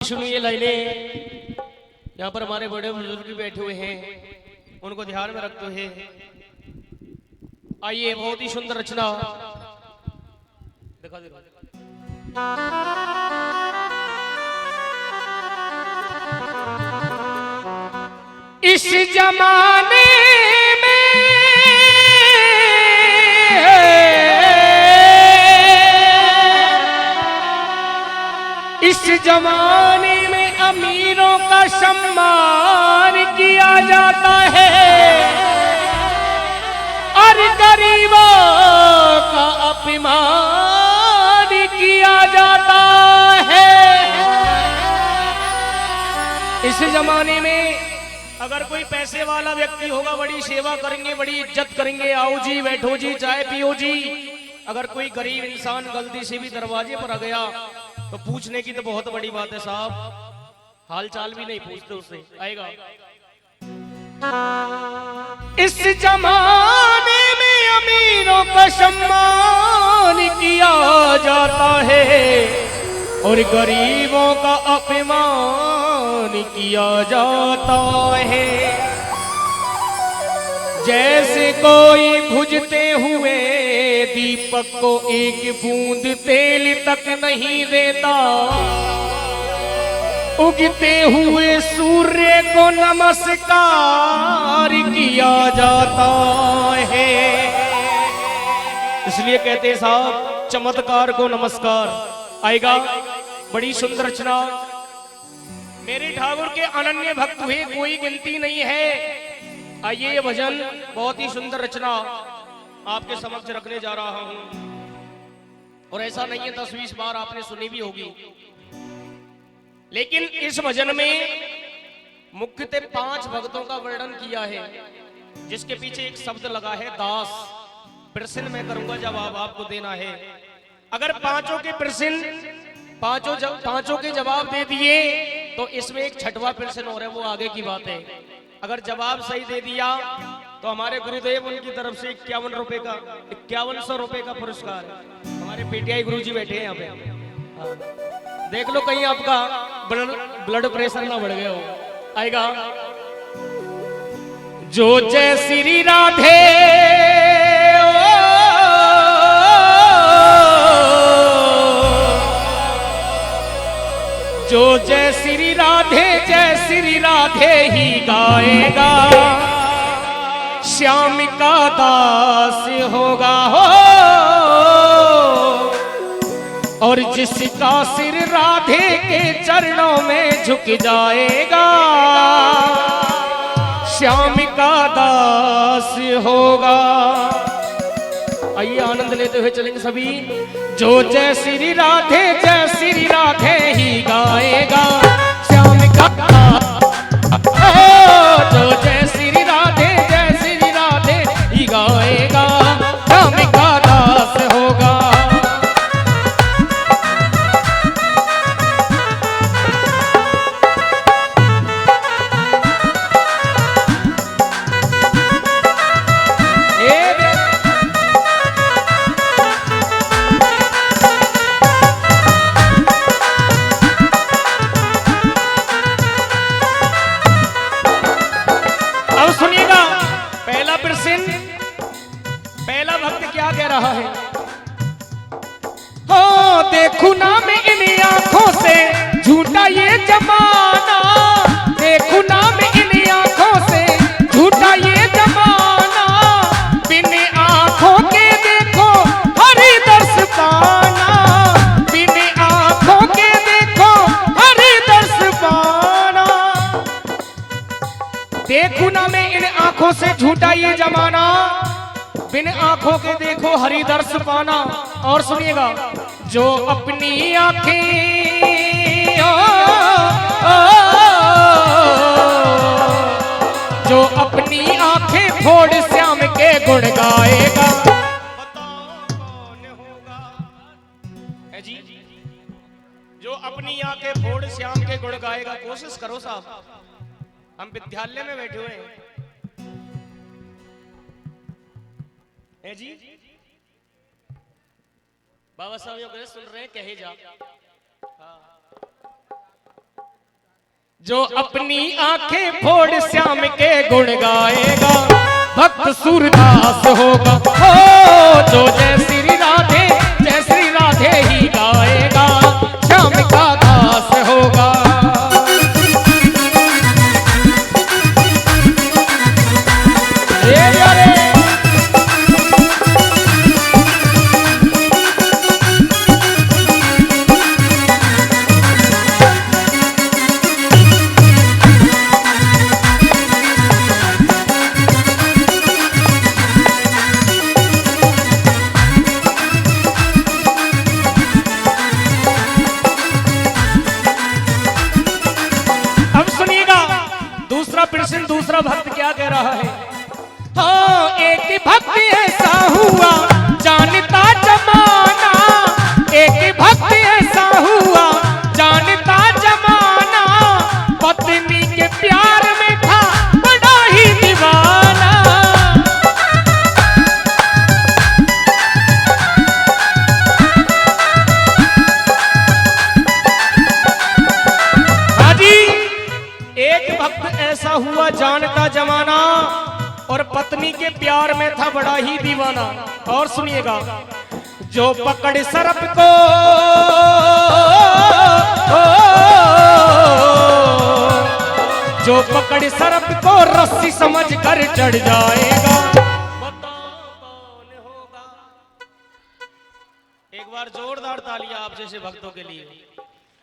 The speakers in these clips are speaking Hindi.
सुनिए लाइनें। यहाँ पर हमारे बड़े बुजुर्ग भी बैठे हुए हैं, उनको ध्यान में रखते हुए आइए, बहुत ही सुंदर रचना दिखा दे। इस जमाने इस जमाने में अमीरों का सम्मान किया जाता है और गरीबों का अपमान किया जाता है। इस जमाने में अगर कोई पैसे वाला व्यक्ति होगा, बड़ी सेवा करेंगे, बड़ी इज्जत करेंगे, आओ जी बैठो जी चाय पियो जी। अगर कोई गरीब इंसान गलती से भी दरवाजे पर आ गया तो पूछने की तो बहुत बड़ी बात है साहब, हाल चाल भी नहीं पूछते उससे आएगा। इस जमाने में अमीरों का सम्मान किया जाता है और गरीबों का अपमान किया जाता है। जैसे कोई बुझते हुए दीपक को एक बूंद तेल तक नहीं देता, उगते हुए सूर्य को नमस्कार किया जाता है। इसलिए कहते हैं साहब, चमत्कार को नमस्कार आएगा। बड़ी सुंदर रचना, मेरे ठाकुर के अनन्य भक्त हुए कोई गिनती नहीं है। आइए, ये भजन बहुत ही सुंदर रचना आपके समक्ष रखने जा रहा हूं, और ऐसा नहीं है 10-20 बार आपने सुनी भी होगी, लेकिन इस भजन में मुख्यतः 5 भक्तों का वर्णन किया है, जिसके पीछे एक शब्द लगा है दास। प्रश्न मैं करूंगा, जवाब आपको देना है। अगर पांचों के प्रश्न पांचों के जवाब दे दिए तो इसमें एक छठवां प्रश्न हो रहा है, वो आगे की बात है। अगर जवाब सही दे दिया तो हमारे गुरुदेव उनकी तरफ से 5100 रुपए का पुरस्कार है। हमारे पीटीआई गुरुजी बैठे हैं यहाँ पे, हाँ। देख लो कहीं आपका ब्लड प्रेशर ना बढ़ गया हो। आएगा, जो जय श्री राधे जो जय श्री राधे ही गाएगा, श्याम का दास होगा हो। और जिसका सिर राधे के चरणों में झुक जाएगा, श्याम का दास होगा। आइए आनंद लेते हुए चलेंगे सभी। जो जय श्री राधे ही गाएगा, श्याम का जो जय श्री राधे ही गाएगा, श्याम का दास होगा। पहला भक्त क्या कह रहा है? हो देखू ना मैं इन आंखों से झूठा ये जमाना, देखू ना मैं इन आंखों से झूठा ये जमाना। बिन आंखों के देखो हरि दर्श पाना, बिन आंखों के देखो हरि दर्श पाना। देखू ना मैं इन आंखों से झूठा ये जमाना, बिन आंखों के देखो हरि दर्श पाना। और सुनिएगा, जो अपनी आंखें जो अपनी आंखें फोड़ श्याम के गुण गाएगा, बताओ कौन होगा? है जी, जो अपनी आंखें फोड़ श्याम के गुण गाएगा। कोशिश करो साहब, हम विद्यालय में बैठे हुए हैं है जी। बाबा साहब योगेश सुन रहे हैं, कहे जा। हाँ। जो अपनी आंखें फोड़ श्याम के गुण गाएगा भक्त सूरदास होगा। हो जो जय श्री राधे ही गाएगा श्याम का दास होगा। दूसरा भक्त क्या कह रहा है? हाँ, एक भक्त ऐसा हुआ जानता जमाना, एक भक्त ऐसा हुआ जानता जमाना, पत्नी के प्यार में था बड़ा ही दीवाना। ऐसा हुआ जानता जमाना और पत्नी के प्यार में था बड़ा ही दीवाना। और सुनिएगा, जो पकड़ सर्प को जो पकड़ सर्प को रस्सी समझ कर चढ़ जाएगा। बताओ कौन होगा? एक बार जोरदार तालियां आप जैसे भक्तों के लिए।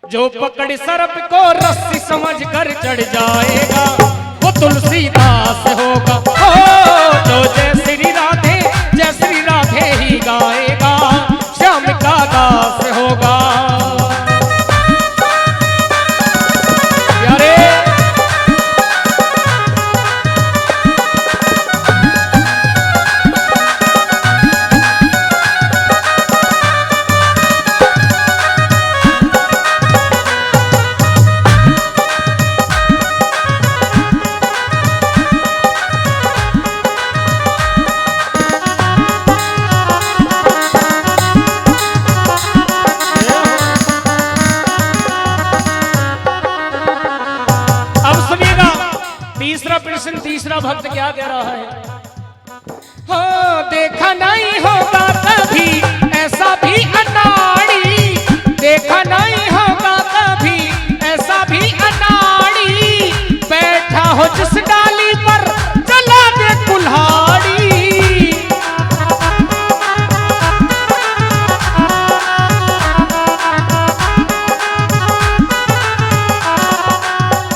जो पकड़ सर्प को रस्सी समझ कर चढ़ जाएगा वो तुलसीदास होगा। ओ जो जय श्री राधे ही गाएगा श्याम का दास होगा। प्यारे तीसरा भक्त क्या कह रहा है? हो देखा नहीं होगा कभी ऐसा भी अनाड़ी, देखा नहीं होगा कभी ऐसा भी अनाड़ी, बैठा हो जिस डाली पर चला दे कुल्हाड़ी।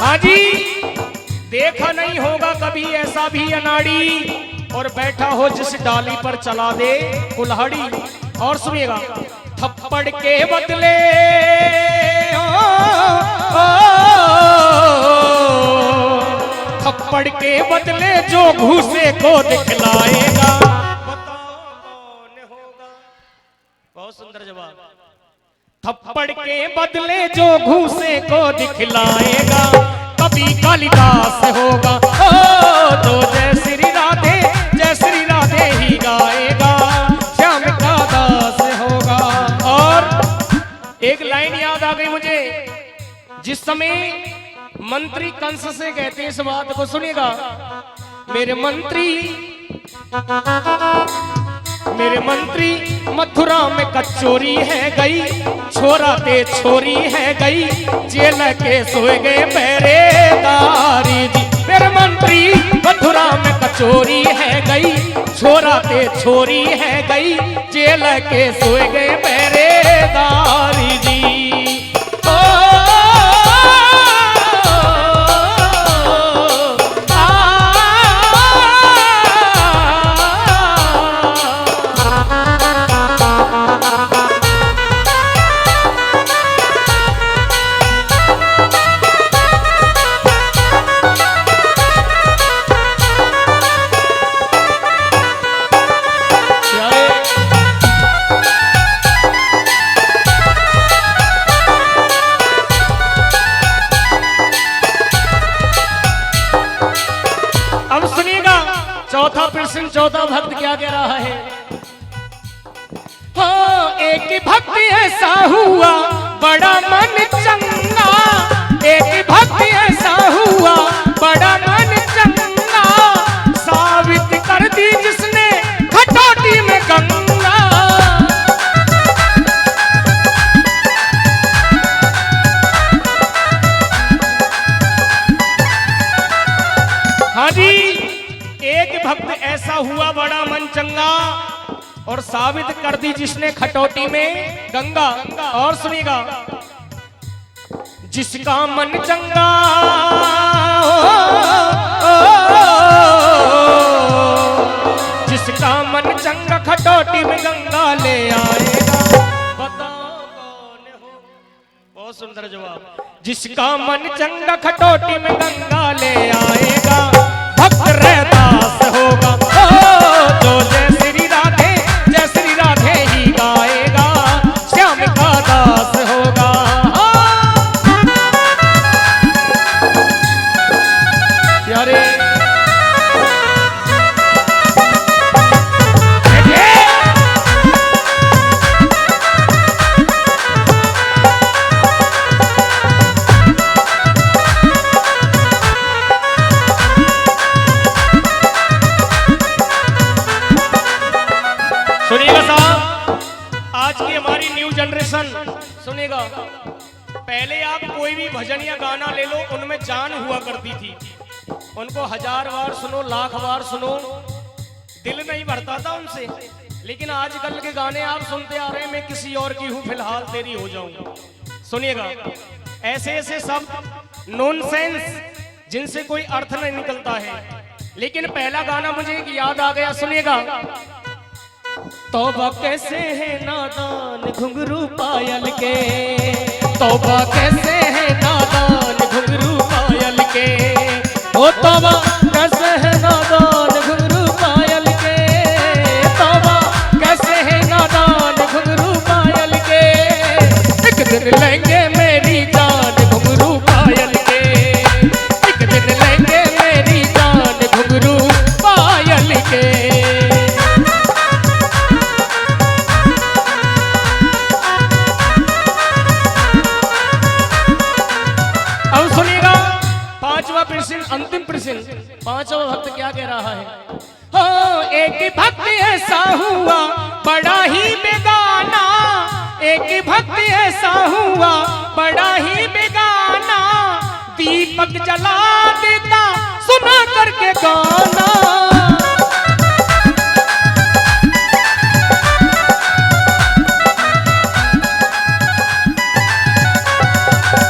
हाँ जी, देखा नहीं होगा कभी ऐसा भी अनाड़ी और बैठा हो जिस डाली पर चला दे कुल्हाड़ी। और सुनिएगा, थप्पड़ के बदले थप्पड़ के बदले जो घूसे को दिखलाएगा। बताओ कौन होगा? बहुत सुंदर जवाब। थप्पड़ के बदले जो घूसे को दिखलाएगा कभी कालिदास होगा। ओ तो जय श्री राधे ही गाएगा श्याम का दास होगा। और एक लाइन याद आ गई मुझे, जिस समय मंत्री कंस से कहते हैं इस बात को, सुनिएगा, मेरे मंत्री मथुरा में कचोरी है गई, छोरा ते छोरी है गई, जेल के सोए गए पहरेदारी जी। मेरे मंत्री मथुरा में कचोरी है गई, छोरा ते छोरी है गई, जेल के सोए गए पहरेदारी जी। चौथा भक्त क्या कह रहा है? हाँ, एक भक्त ऐसा हुआ बड़ा मन चंगा, एक भक्त ऐसा भक्त ऐसा हुआ बड़ा मन चंगा और साबित कर दी जिसने खटौटी में गंगा। और सुनिएगा, जिसका मन चंगा जिसका मन चंगा खटौटी में गंगा ले आएगा। बताओ कौन हो? बहुत सुंदर जवाब। जिसका मन चंगा खटौटी में गंगा ले आएगा, भक्त रहदास होगा जो जय श्री राधे ही गाएगा, श्याम का दास होगा। यारे सुनिएगा साहब, आज की हमारी न्यू जनरेशन सुनिएगा, पहले आप कोई भी भजन या गाना ले लो, उनमें जान हुआ करती थी। उनको 1000 बार सुनो, लाख बार सुनो, दिल नहीं भरता था उनसे। लेकिन आजकल के गाने आप सुनते आ रहे हैं, मैं किसी और की हूं फिलहाल तेरी हो जाऊं। सुनिएगा, ऐसे ऐसे सब नॉनसेंस जिनसे कोई अर्थ नहीं निकलता है। लेकिन पहला गाना मुझे याद आ गया, सुनिएगा। तौबा कैसे है नादान घुंघरू पायल के, तौबा कैसे है नादान घुंघरू पायल के, ओ तौबा कैसे है नादान घुंघरू पायल के, तौबा कैसे है नादान घुंघरू पायल के। एक दिन लेंगे मेरी जान घुंघरू पायल के, एक दिन लेंगे मेरी जान घुंघरू पायल के। अंतिम प्रश्न, पांचवा भक्त क्या कह रहा है? हो एक भक्त ऐसा हुआ बड़ा ही बेगाना, एक भक्त ऐसा हुआ बड़ा ही बेगाना, दीपक जला देता सुना करके गाना।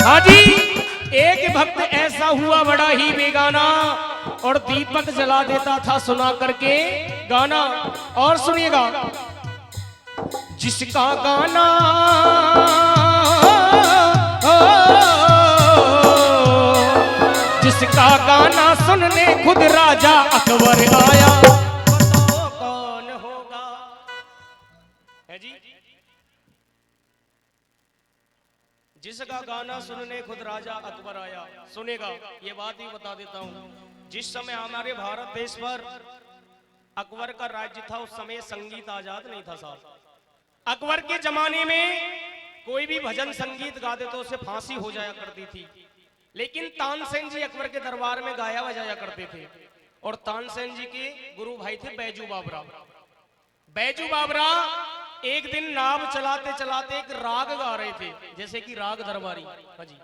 हाजी, एक भक्त ऐसा हुआ बड़ा ही बेगाना और दीपक जला देता था सुना करके गाना। और सुनिएगा, जिसका गाना जिसका गाना सुनने खुद राजा अकबर आया। बताओ कौन होगा? है जी, जिसका गाना सुनने खुद राजा अकबर आया। सुनेगा, ये बात ही बता देता हूं, जिस समय हमारे भारत देश पर अकबर का राज्य था, उस समय संगीत आजाद नहीं था साहब। अकबर के जमाने में कोई भी भजन संगीत गा दे तो उसे फांसी हो जाया करती थी। लेकिन तानसेन जी अकबर के दरबार में गाया बजाया करते थे। और तानसेन जी के गुरु भाई थे बैजू बाबरा। बैजू बाबरा एक दिन नाव चलाते चलाते एक राग गा रहे थे, जैसे कि राग दरबारी। हाँ जी,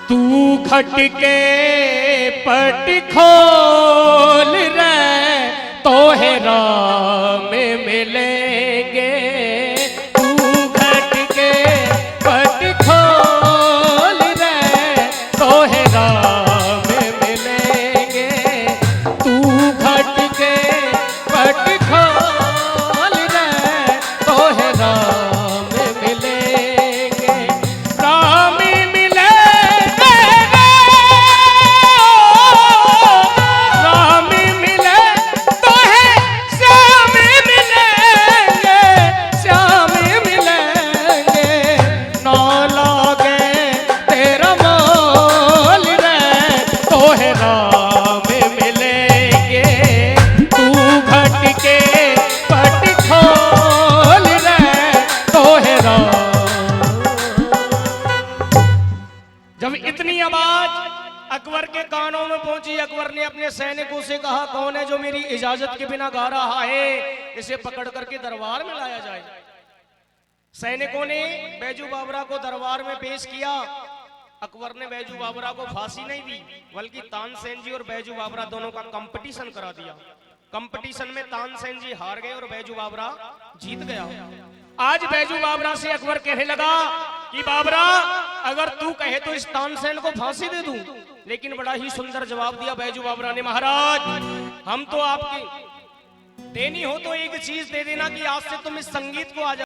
तू खटके पट खोल रे तो है राम मिलेंगे, तू खटके पट खोल रे तो है राम मिलेंगे, तू खटके पट खोल रे तो है राम मिलेंगे, राम अकबर के कानों में पहुंची। अकबर ने अपने सैनिकों से कहा, कौन है जो मेरी इजाजत के बिना गा रहा है, इसे पकड़ करके दरबार में लाया जाए। सैनिकों ने बैजू बाबरा को दरबार में पेश किया। अकबर ने बैजू बाबरा को फांसी नहीं दी, बल्कि तानसेन जी और बैजू बाबरा दोनों का कंपटीशन करा दिया। कंपटीशन में तानसेन जी हार गए और बैजू बाबरा जीत गया। आज बैजू बाबरा से अकबर कहने लगा कि बाबरा, अगर तू कहे तो इस तानसेन को फांसी दे दूं। लेकिन बड़ा ही सुंदर जवाब दिया बैजू बाबरा ने, महाराज हम तो आपकी देनी हो तो एक चीज दे देना कि आज से तुम इस संगीत को आज